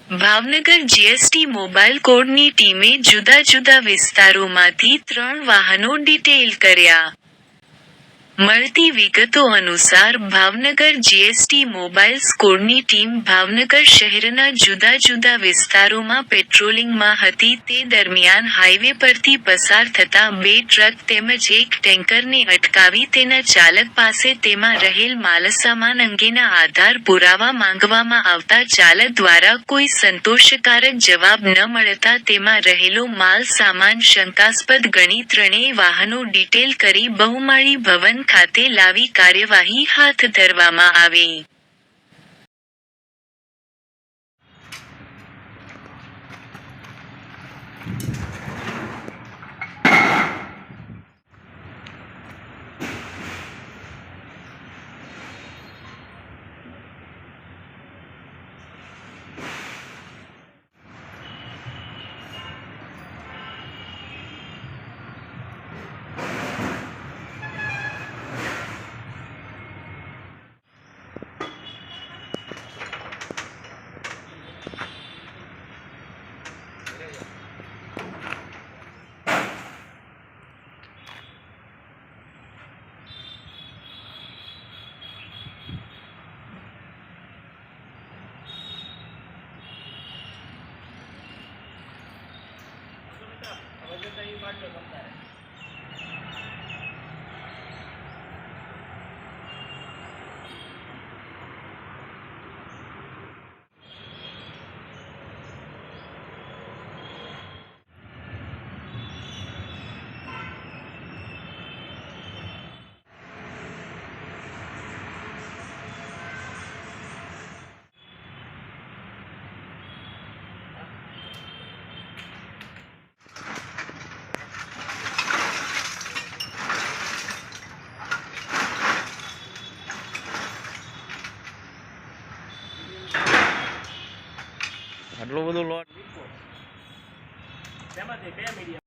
Bhavnagar GST mobile કોડની ટીમે જુદા જુદા વિસ્તારોમાંથી 3 વાહનો ડિટેઇલ કર્યા. મળતી વિગતો અનુસાર ભાવનગર જીએસટી મોબાઈલ સ્કોડની ટીમ ભાવનગર શહેરના જુદા જુદા વિસ્તારોમાં પેટ્રોલિંગમાં હતી તે દરમિયાન હાઈવે પરથી પસાર થતા 2 ટ્રક તેમજ 1 ટેન્કરને અટકાવી તેના ચાલક પાસે તેમાં રહેલ માલસામાન અંગેના આધાર પુરાવા માંગવામાં આવતા ચાલક દ્વારા કોઈ સંતોષકારક જવાબ ન મળતા તેમાં રહેલો માલ સામાન શંકાસ્પદ ગણી ત્રણેય વાહનો ડિટેઇલ કરી બહુમાળી ભવન ખાતે લાવી કાર્યવાહી હાથ ધરવામાં આવી. આટલો બધો લોટ